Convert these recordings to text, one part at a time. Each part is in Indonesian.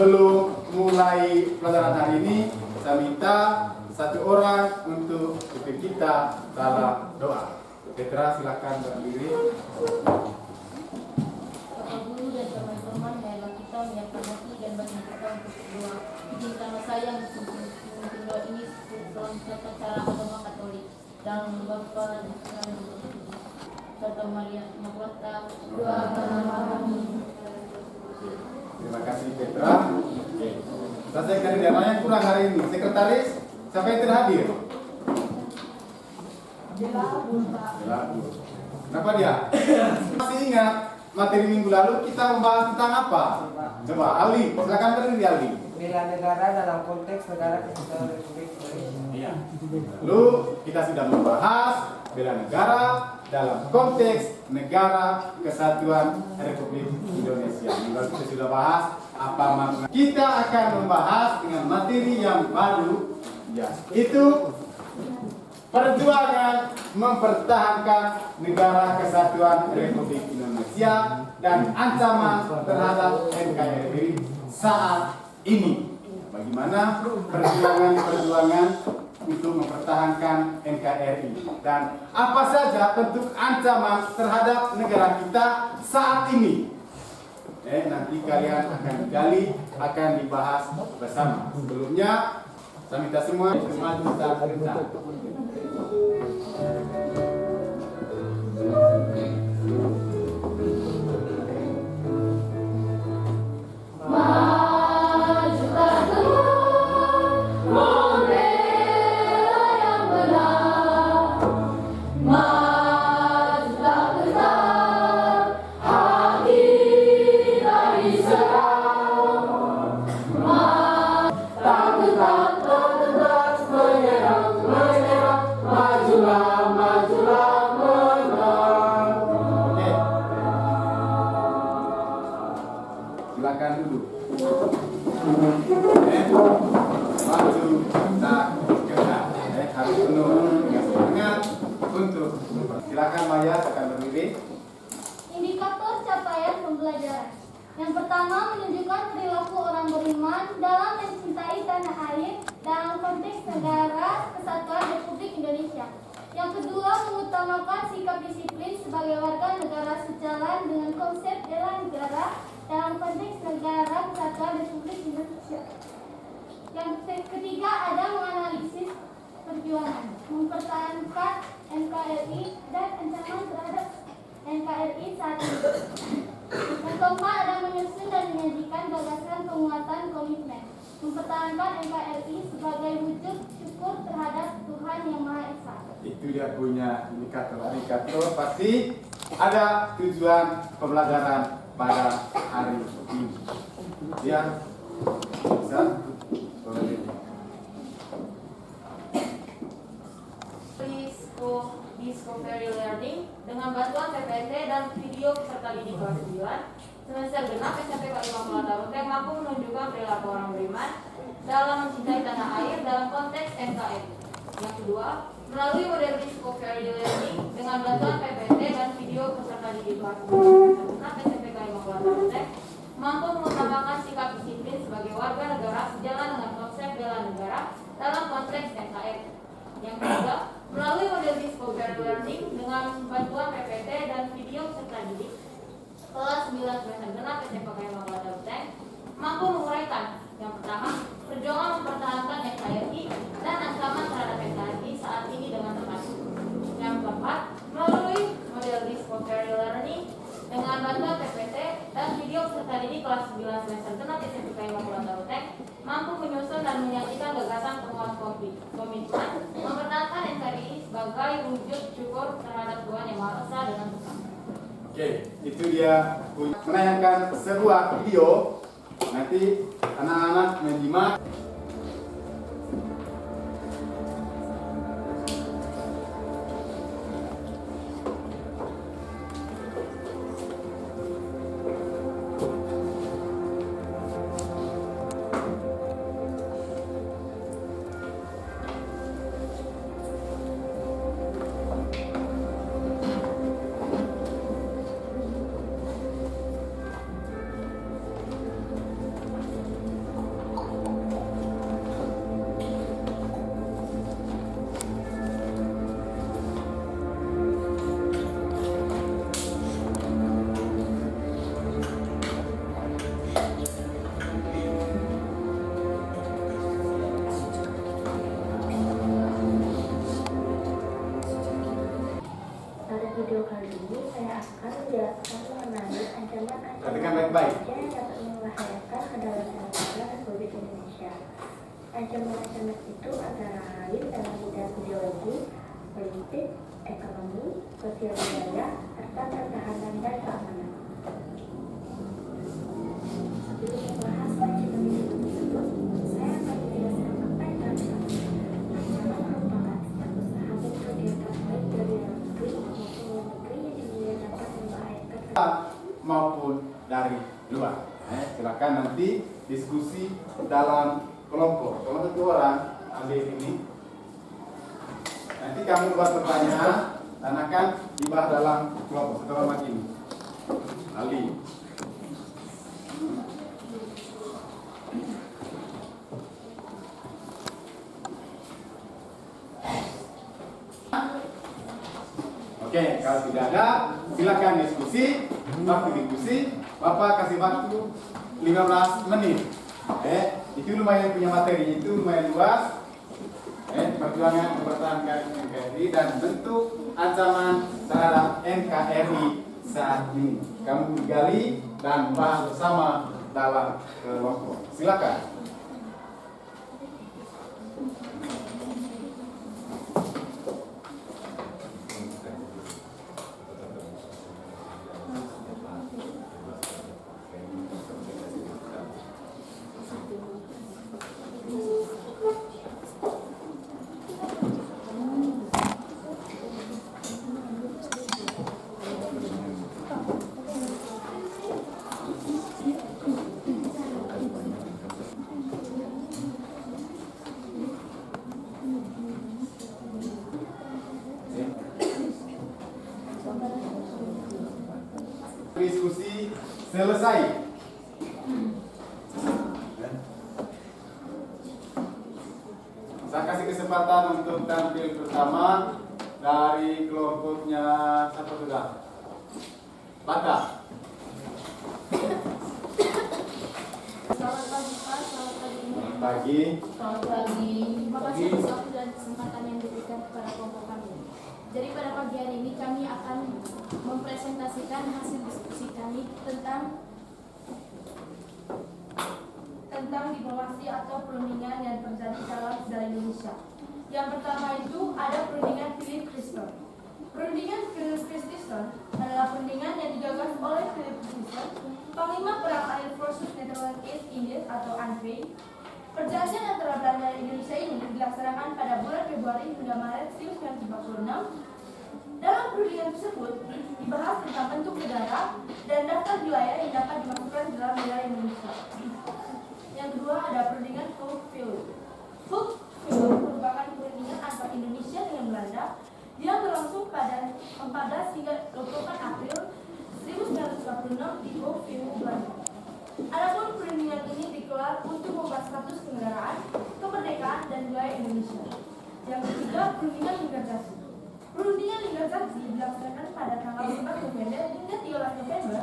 sebelum mulai pelajaran hari ini, saya minta satu orang untuk pimpin kita dalam doa. Petra, silakan berdiri. Bapak Guru dan teman-teman, marilah kita menyiapkan hati dan batin kita untuk berdoa. Izinkanlah saya memimpin doa ini dalam tata cara agama Katolik. Dalam Bapa dan Putra dan Roh Kudus, serta Maria Immaculata, doakanlah kami. Terima kasih Petra. Oke. Selesai kerjaan yang kurang hari ini. Sekretaris, siapa yang tidak hadir? Kenapa dia? Masih ingat materi minggu lalu kita membahas tentang apa? Coba Ali, silakan berdiri Ali. Bela negara dalam konteks negara kesatuan Republik Indonesia. Iya. Lalu kita sudah membahas bela negara dalam konteks negara kesatuan Republik Indonesia. Lalu kita sudah bahas apa makna. Kita akan membahas dengan materi yang baru, ya, itu perjuangan mempertahankan negara kesatuan Republik Indonesia dan ancaman terhadap NKRI saat ini. Bagaimana perjuangan untuk mempertahankan NKRI dan apa saja bentuk ancaman terhadap negara kita saat ini. Nanti kalian akan gali, akan dibahas bersama. Sebelumnya, saya minta semua maju saat perintah. Silakan duduk. Maju tak gerak. Harus penuh dengan semangat untuk. Silakan Maya, akan berdiri. Indikator capaian pembelajaran. Yang pertama, menunjukkan perilaku orang beriman dalam mencintai tanah air dalam konteks negara kesatuan Republik Indonesia. Yang kedua, mengutamakan sikap disiplin sebagai warga negara sejalan dengan konsep bela negara dalam konteks negara kesatuan Republik Indonesia. Yang ketiga, ada menganalisis perjuangan, mempertahankan NKRI dan ancaman terhadap NKRI saat ini. Yang keempat, ada menyusun dan menyajikan gagasan penguatan komitmen, mempertahankan NKRI sebagai wujud syukur terhadap Tuhan Yang Maha Esa. Itu dia punya indikator. Indikator pasti ada tujuan pembelajaran pada hari ini. Ya, bisa. Discovery Learning dengan bantuan PPT dan video peserta didik kelas 9 semester genap SMP Kak Immaculata Ruteng mampu menunjukkan perilaku orang beriman dalam mencintai tanah air dalam konteks NKRI. Yang kedua, melalui model Discovery Learning dengan bantuan PPT dan video peserta didik kelas 9 semester genap SMP Kak Immaculata Ruteng mampu mengutamakan sikap disiplin sebagai warga negara sejalan dengan konsep bela negara dalam konteks NKRI. Yang ketiga, melalui model Discovery Learning dengan bantuan PPT dan video peserta didik kelas 9 semester genap SMP Kak Immaculata Ruteng mampu menguraikan yang pertama, perjuangan mempertahankan NKRI dan ancaman terhadap NKRI saat ini dengan tepat. Yang keempat, melalui model Discovery Learning dengan bantuan PPT dan video peserta didik kelas 9 semester genap SMP Kak Immaculata Ruteng mampu menyusun dan menyajikan gagasan penguat komitmen mempertahankan NKRI sebagai wujud syukur terhadap Tuhan Yang Maha Esa dengan Tuhan. Oke, itu dia menayangkan sebuah video. Nanti anak-anak menyimak. akan menarik ancaman-ancaman Perhatikan baik-baik. yang dapat membahayakan kedaulatan Republik Indonesia. Ancaman-ancaman itu antara lain dalam bidang ideologi, politik, ekonomi, sosial budaya, serta pertahanan dan keamanan. Sebelum membahas ancaman tersebut, saya akan menjelaskan apa yang kami maksud. Ancaman merupakan setiap usaha bentuk niatan baik dari dalam negeri maupun luar negeri yang dinilai dapat membahayakan maupun dari luar. Silakan nanti diskusi dalam kelompok. Kalau satu orang ambil ini, nanti kamu buat pertanyaan dan akan dibahas dalam kelompok setelah macam ini. Ali. Oke, kalau tidak ada, silakan diskusi. Waktu diskusi, Bapak kasih waktu 15 menit. Itu lumayan punya materi, itu lumayan luas. Perjuangan mempertahankan NKRI dan bentuk ancaman terhadap NKRI saat ini. Kamu gali dan bahas bersama dalam kelompok. Silakan. Diskusi selesai. Saya kasih kesempatan untuk tampil pertama dari kelompoknya siapa sudah? Bata. Selamat pagi Pak, selamat pagi Ibu. Selamat pagi. Selamat pagi. Terima kasih atas waktu dan kesempatan yang diberikan kepada kelompok kami. Jadi pada pagi hari ini kami akan mempresentasikan hasil diskusi kami tentang diplomasi atau perundingan yang terjadi dalam sejarah Indonesia. Yang pertama itu ada perundingan Philip Christon. Perundingan Philip Christon adalah perundingan yang digagas oleh Philip Christon, Panglima Perang Air Forces Netherlands East Indies atau ANPI. Perjanjian antara Belanda dan Indonesia ini dilaksanakan pada bulan Februari hingga Maret 1946. Dalam perundingan tersebut dibahas tentang bentuk negara dan daftar wilayah yang dapat dimasukkan dalam wilayah Indonesia. Yang kedua ada perundingan Hoek-Philip. Hoek-Philip merupakan perundingan antara Indonesia dengan Belanda yang berlangsung pada 14 hingga 24 April 1946 di Hoek-Philip, Belanda. Adapun perundingan ini dikelar untuk membuat status kenegaraan, kemerdekaan dan wilayah Indonesia. Yang ketiga perundingan Linggarjati. Perundingan Linggarjati dilaksanakan pada tanggal 4 November hingga 13 November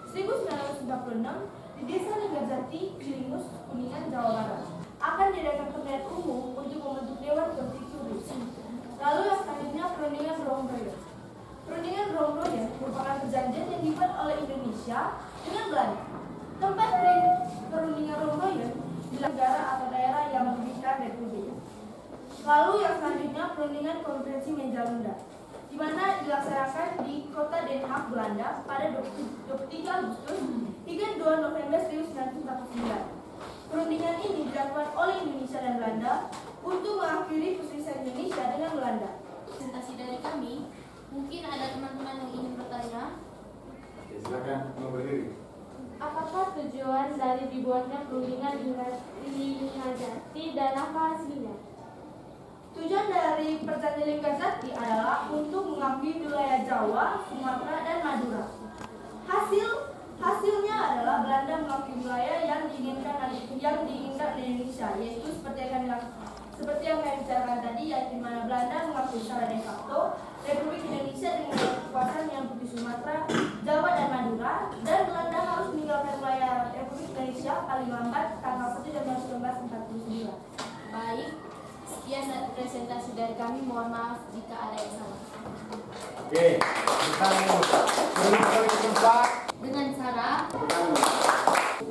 1946 di Desa Linggarjati, Cilingus, Kuningan, Jawa Barat. Akan diadakan pemilihan umum untuk membentuk Dewan Konstitusi. Lalu yang selanjutnya perundingan Rome-Royen. Perundingan Rome-Royen merupakan perjanjian yang dibuat oleh Indonesia dengan Belanda. Tempat perundingan Rome-Royen di negara atau daerah yang merugikan Republik. Lalu yang selanjutnya perundingan Konferensi Meja-Lunda, di mana dilaksanakan di kota Den Haag, Belanda pada 23 Agustus hingga 2 November 1949. Perundingan ini dilakukan oleh Indonesia dan Belanda untuk mengakhiri perselisihan Indonesia dengan Belanda. Presentasi dari kami, mungkin ada teman-teman yang ingin bertanya. Silakan mau berdiri. Apakah tujuan dari dibuatnya perundingan Linggarjati dan apa hasilnya? Tujuan dari perjanjian Linggarjati adalah untuk mengakui wilayah Jawa, Sumatera, dan Madura. Hasilnya adalah Belanda mengakui wilayah yang diinginkan oleh Indonesia, yaitu seperti yang kami bicarakan tadi, yaitu di mana Belanda mengakui secara de facto Republik Indonesia dengan kekuasaan yang di Sumatera, Jawa, dan Madura, dan Belanda harus meninggalkan wilayah Republik Indonesia paling lambat tanggal 1 Januari 1949. Baik, sekian presentasi dari kami. Mohon maaf jika ada yang salah. Oke, kita dengan cara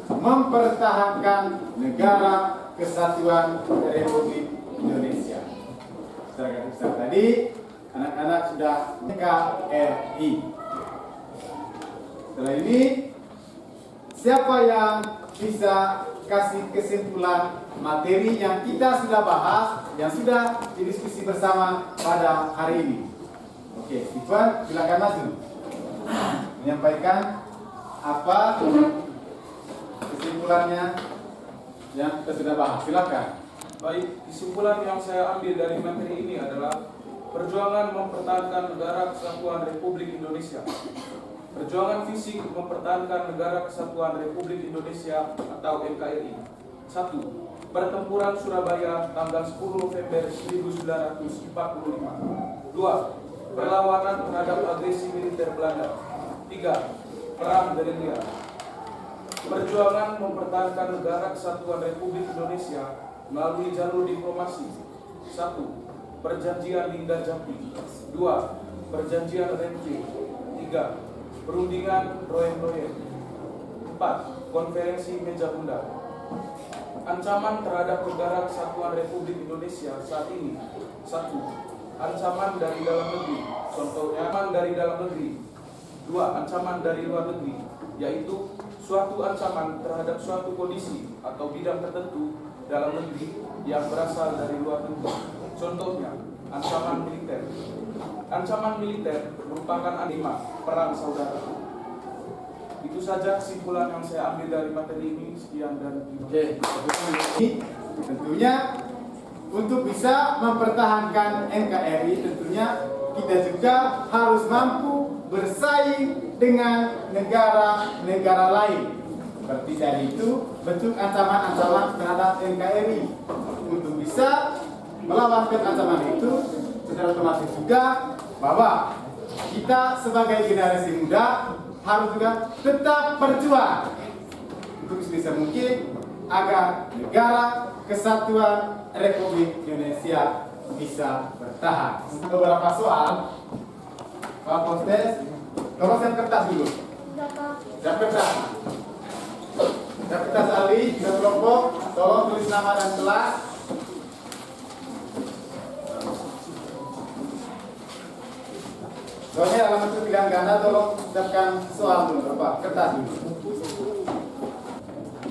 mempertahankan negara kesatuan Republik Indonesia. Setelah tadi anak-anak sudah NKRI. Setelah ini siapa yang bisa kasih kesimpulan materi yang kita sudah bahas, yang sudah didiskusi bersama pada hari ini? Oke, Ivan, silakan maju menyampaikan apa kesimpulannya yang kita sudah bahas. Silakan. Baik, kesimpulan yang saya ambil dari materi ini adalah perjuangan mempertahankan negara kesatuan Republik Indonesia. Perjuangan fisik mempertahankan negara kesatuan Republik Indonesia atau NKRI. 1. Pertempuran Surabaya tanggal 10 November 1945. 2. Perlawanan terhadap agresi militer Belanda. 3. Perang gerilya. Perjuangan mempertahankan negara kesatuan Republik Indonesia melalui jalur diplomasi. 1. Perjanjian Linggar Jambi. 2. Perjanjian Renville. 3. Perundingan Royen-Royen. 4. Konferensi Meja Bunda. Ancaman terhadap negara kesatuan Republik Indonesia saat ini. 1. Ancaman dari dalam negeri. Contohnya ancaman dari dalam negeri. 2. Ancaman dari luar negeri, yaitu suatu ancaman terhadap suatu kondisi atau bidang tertentu dalam negeri yang berasal dari luar negeri. Contohnya, ancaman militer. Ancaman militer merupakan anima perang saudara. Itu saja kesimpulan yang saya ambil dari materi ini. Sekian dan terima kasih. Oke, tentunya untuk bisa mempertahankan NKRI, tentunya kita juga harus mampu bersaing dengan negara-negara lain. Seperti dari itu bentuk ancaman-ancaman terhadap NKRI. Untuk bisa melawankan ancaman itu, secara otomatis juga bahwa kita sebagai generasi muda harus juga tetap berjuang untuk sebisa mungkin agar negara kesatuan Republik Indonesia bisa bertahan. Beberapa soal, Pak Postes, tolong siap kertas dulu. Siap kertas. Siap kertas Ali, kita kelompok, tolong tulis nama dan kelas. Soalnya dalam bentuk pilihan ganda, tolong siapkan soal dulu, Bapak, kertas dulu.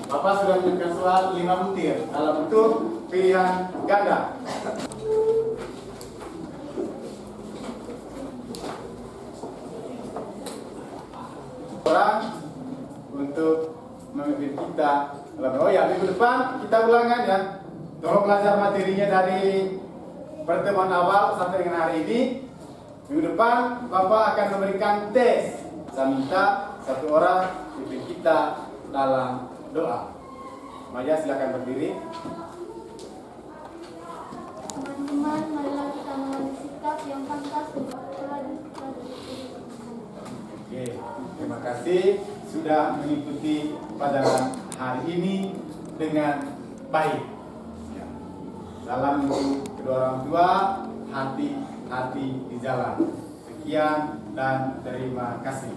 Bapak sudah menyiapkan soal 5 butir dalam bentuk pilihan ganda. Orang untuk memimpin kita. Oh ya, minggu depan kita ulangan ya. Tolong belajar materinya dari pertemuan awal sampai dengan hari ini. Minggu depan Bapak akan memberikan tes. Saya minta satu orang pimpin kita dalam doa. Maya silakan berdiri. Teman-teman, marilah kita mengambil sikap yang pantas untuk Oke, terima kasih sudah mengikuti pelajaran hari ini dengan baik. Ya. Salam untuk kedua orang tua, hati-hati di jalan. Sekian dan terima kasih.